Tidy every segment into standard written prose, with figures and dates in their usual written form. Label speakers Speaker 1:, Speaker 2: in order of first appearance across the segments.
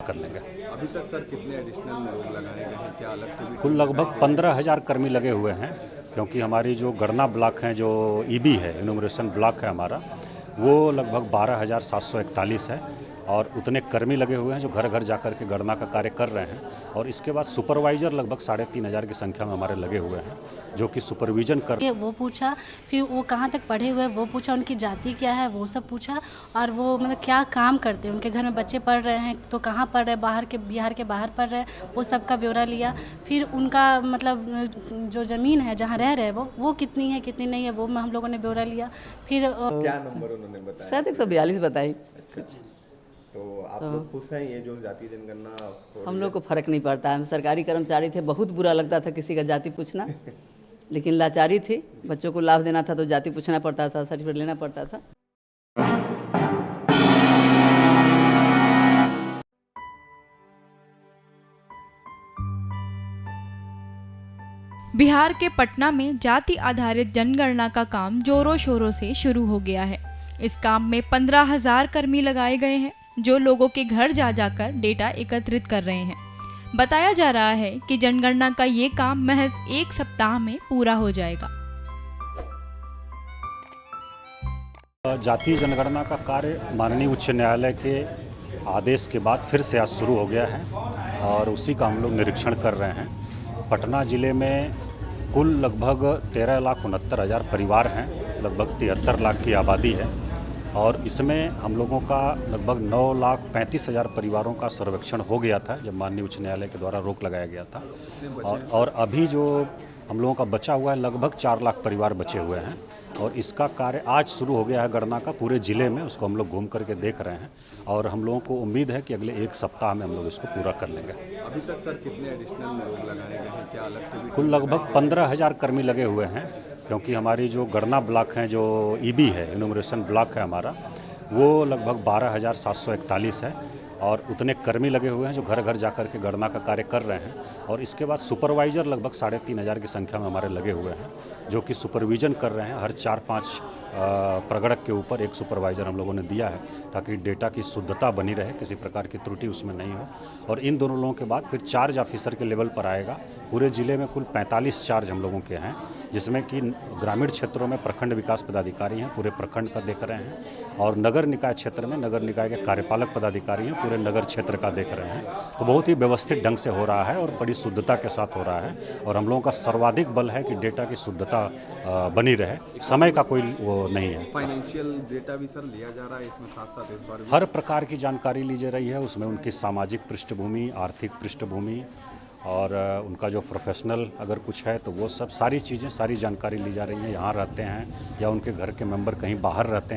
Speaker 1: कर लेंगे।
Speaker 2: अभी तक सर कितने एडिशनल लोग लगाए गए हैं, क्या अलग से भी?
Speaker 1: कुल लगभग 15,000 कर्मी लगे हुए हैं, क्योंकि हमारी जो गणना ब्लॉक हैं, जो ईबी है, इनुमरेशन ब्लॉक है हमारा, वो लगभग 12,741 है और उतने कर्मी लगे हुए हैं जो घर घर जाकर के गणना का कार्य कर रहे हैं। और इसके बाद सुपरवाइजर लगभग 3,500 की संख्या में हमारे लगे हुए हैं जो कि सुपरविजन कर।
Speaker 3: वो पूछा, फिर वो कहाँ तक पढ़े हुए हैं वो पूछा, उनकी जाति क्या है वो सब पूछा, और वो मतलब क्या काम करते हैं, उनके घर में बच्चे पढ़ रहे हैं तो कहाँ पढ़ रहे हैं, बाहर के बिहार के बाहर पढ़ रहे हैं, वो सब का ब्यौरा लिया। फिर उनका मतलब जो ज़मीन है जहाँ रह रहे हैं वो कितनी है कितनी नहीं है वो हम लोगों ने ब्यौरा लिया। फिर
Speaker 2: क्या नंबर उन्होंने बताया?
Speaker 4: शायद 142 बताई।
Speaker 2: तो आप लोग खुश हैं ये जो जातीय जनगणना?
Speaker 4: हम लोग को फर्क नहीं पड़ता, हम सरकारी कर्मचारी थे, बहुत बुरा लगता था किसी का जाति पूछना, लेकिन लाचारी थी, बच्चों को लाभ देना था तो जाति पूछना पड़ता था, सर्टिफिकेट लेना पड़ता था।
Speaker 5: बिहार के पटना में जाति आधारित जनगणना का काम जोरों शोरों से शुरू हो गया है। इस काम में 15,000 कर्मी लगाए गए हैं जो लोगों के घर जा जाकर डेटा एकत्रित कर रहे हैं। बताया जा रहा है कि जनगणना का ये काम महज 1 सप्ताह में पूरा हो जाएगा।
Speaker 1: जातीय जनगणना का कार्य माननीय उच्च न्यायालय के आदेश के बाद फिर से आज शुरू हो गया है और उसी का हम लोग निरीक्षण कर रहे हैं। पटना जिले में कुल लगभग 13,69,000 परिवार हैं, लगभग 73 लाख की आबादी है और इसमें हम लोगों का लगभग 9,35,000 परिवारों का सर्वेक्षण हो गया था जब माननीय उच्च न्यायालय के द्वारा रोक लगाया गया था। और अभी जो हम लोगों का बचा हुआ है लगभग 4 लाख परिवार बचे हुए हैं और इसका कार्य आज शुरू हो गया है गणना का पूरे ज़िले में। उसको हम लोग घूम करके देख रहे हैं और हम लोगों को उम्मीद है कि अगले 1 सप्ताह में हम लोग इसको पूरा कर लेंगे।
Speaker 2: अभी तक सर कितने एडिशनल लोग लगाए गए हैं, क्या अलग से भी?
Speaker 1: कुल लगभग 15,000 कर्मी लगे हुए हैं, क्योंकि हमारी जो गणना ब्लॉक हैं, जो ईबी है, इनुमरेशन ब्लॉक है हमारा, वो लगभग 12,741 है और उतने कर्मी लगे हुए हैं जो घर घर जाकर के गणना का कार्य कर रहे हैं। और इसके बाद सुपरवाइजर लगभग 3,500 की संख्या में हमारे लगे हुए हैं जो कि सुपरविजन कर रहे हैं। हर 4-5 प्रगणक के ऊपर एक सुपरवाइज़र हम लोगों ने दिया है ताकि डेटा की शुद्धता बनी रहे, किसी प्रकार की त्रुटि उसमें नहीं हो। और इन दोनों लोगों के बाद फिर चार्ज ऑफिसर के लेवल पर आएगा। पूरे ज़िले में कुल 45 चार्ज हम लोगों के हैं, जिसमें कि ग्रामीण क्षेत्रों में प्रखंड विकास पदाधिकारी हैं, पूरे प्रखंड का देख रहे हैं, और नगर निकाय क्षेत्र में नगर निकाय के कार्यपालक पदाधिकारी हैं, पूरे नगर क्षेत्र का देख रहे हैं। तो बहुत ही व्यवस्थित ढंग से हो रहा है और बड़ी शुद्धता के साथ हो रहा है और हम लोगों का सर्वाधिक बल है कि डेटा की शुद्धता बनी रहे, समय का कोई वो नहीं है।
Speaker 2: फाइनेंशियल डेटा भी सर लिया जा रहा है इसमें, साथ साथ इस बार
Speaker 1: हर प्रकार की जानकारी ली जा रही है। उसमें उनकी सामाजिक पृष्ठभूमि, आर्थिक पृष्ठभूमि और उनका जो प्रोफेशनल अगर कुछ है तो वो सब सारी चीज़ें, सारी जानकारी ली जा रही है। यहाँ रहते हैं या उनके घर के मेंबर कहीं बाहर रहते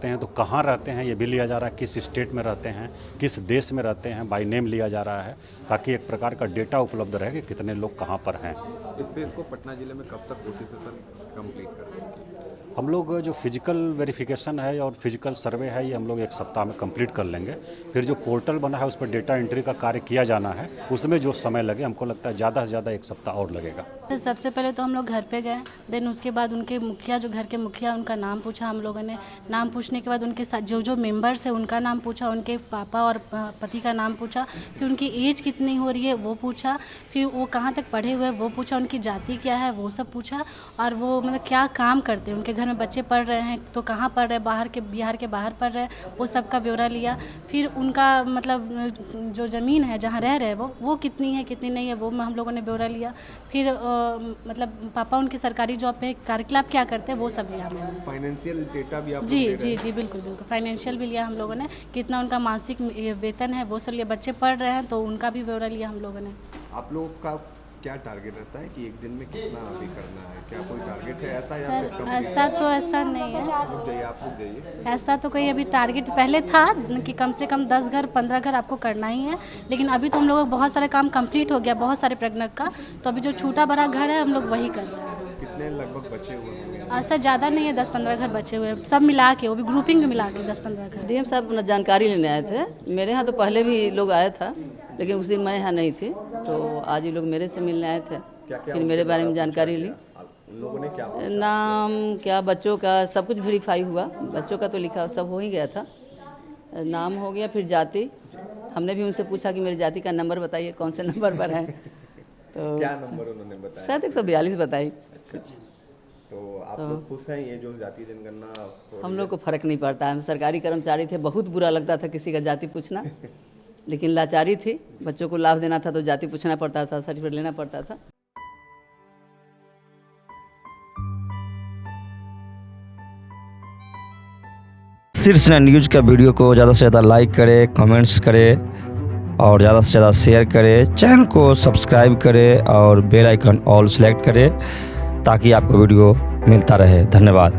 Speaker 1: हैं तो कहाँ रहते हैं ये भी लिया जा रहा है, किस स्टेट में रहते हैं, किस देश में रहते हैं, बाय नेम लिया जा रहा है, ताकि एक प्रकार का डेटा उपलब्ध रहे कि कितने लोग कहाँ पर हैं।
Speaker 2: इस फेज को पटना जिले में कब तक कोशिश है सर कंप्लीट कर देंगे?
Speaker 1: हम लोग जो फिजिकल वेरिफिकेशन है और फिजिकल सर्वे है ये हम लोग 1 सप्ताह में कंप्लीट कर लेंगे। फिर जो पोर्टल बना है उस पर डेटा एंट्री का कार्य किया जाना है, उसमें जो समय लगे हमको लगता है ज़्यादा से ज़्यादा 1 सप्ताह और लगेगा।
Speaker 3: सबसे पहले तो हम लोग घर पे गए, देन उसके बाद उनके मुखिया, जो घर के मुखिया, उनका नाम पूछा हम लोगों ने। नाम पूछने के बाद उनके साथ जो मेंबर्स है उनका नाम पूछा, उनके पापा और पति का नाम पूछा, फिर उनकी एज कितनी हो रही है वो पूछा, फिर वो कहाँ तक पढ़े हुए हैं वो पूछा, उनकी जाति क्या है वो सब पूछा, और वो मतलब क्या काम करते हैं, उनके घर में बच्चे पढ़ रहे हैं तो कहाँ पढ़ रहे हैं, बाहर के बिहार के बाहर पढ़ रहे हैं, वो सब का ब्यौरा लिया। फिर उनका मतलब जो ज़मीन है जहाँ रह रहे हैं वो कितनी है कितनी नहीं है वो हम लोगों ने ब्यौरा लिया। फिर मतलब पापा उनकी सरकारी जॉब पे, कार्यकलाप क्या करते हैं वो सब लिया मैंने।
Speaker 2: फाइनेंशियल डेटा भी आप
Speaker 3: जी बिल्कुल फाइनेंशियल भी लिया हम लोगों ने, कितना उनका मासिक वेतन है वो सब लिया, बच्चे पढ़ रहे हैं तो उनका भी ब्यौरा लिया हम लोगों ने।
Speaker 2: आप लोगों का क्या टारगेट रहता है कि एक दिन में कितना अभी करना है, क्या कोई टारगेट है ऐसा?
Speaker 3: सर ऐसा तो ऐसा नहीं है,
Speaker 2: रुक जाइए।
Speaker 3: ऐसा तो कोई अभी टारगेट पहले था कि कम से कम 10 घर 15 घर आपको करना ही है, लेकिन अभी तो हम लोगों का बहुत सारा काम कंप्लीट हो गया, बहुत सारे प्रगणक का, तो अभी जो छोटा बड़ा घर है हम लोग वही कर रहे हैं।
Speaker 2: कितने लगभग बचे हुए होंगे?
Speaker 3: ऐसा ज़्यादा नहीं है, 10-15 घर बचे हुए हैं, सब मिला के, वो भी ग्रुपिंग में मिला के 10-15 घर।
Speaker 4: डीएम साहब अपना जानकारी लेने आए थे, मेरे यहाँ तो पहले भी लोग आया था, लेकिन उस दिन मैं यहाँ नहीं थी, तो आज ये लोग मेरे से मिलने आए थे, फिर मेरे बारे में जानकारी ली।
Speaker 2: उन लोगों ने क्या
Speaker 4: नाम क्या, बच्चों का सब कुछ वेरीफाई हुआ, बच्चों का तो लिखा सब हो ही गया था, नाम हो गया, फिर जाति, हमने भी उनसे पूछा कि मेरी जाति का नंबर बताइए, कौन से नंबर पर है, तो
Speaker 2: क्या नंबर उन्होंने बताया?
Speaker 4: शायद 142 बताई।
Speaker 2: तो आप लोग खुश हैं ये जो जाति जनगणना?
Speaker 4: हम लोग को फर्क नहीं पड़ता, हम सरकारी कर्मचारी थे, बहुत बुरा लगता था किसी का जाति पूछना, लेकिन लाचारी थी, बच्चों को लाभ देना था तो जाति पूछना पड़ता था, सर्टिफिकेट लेना पड़ता था।
Speaker 6: शीर्ष न्यूज का वीडियो को ज़्यादा से ज़्यादा लाइक करें, कमेंट्स करें और ज़्यादा से ज़्यादा शेयर करें, चैनल को सब्सक्राइब करें और बेल आइकन ऑल सेलेक्ट करें ताकि आपको वीडियो मिलता रहे। धन्यवाद।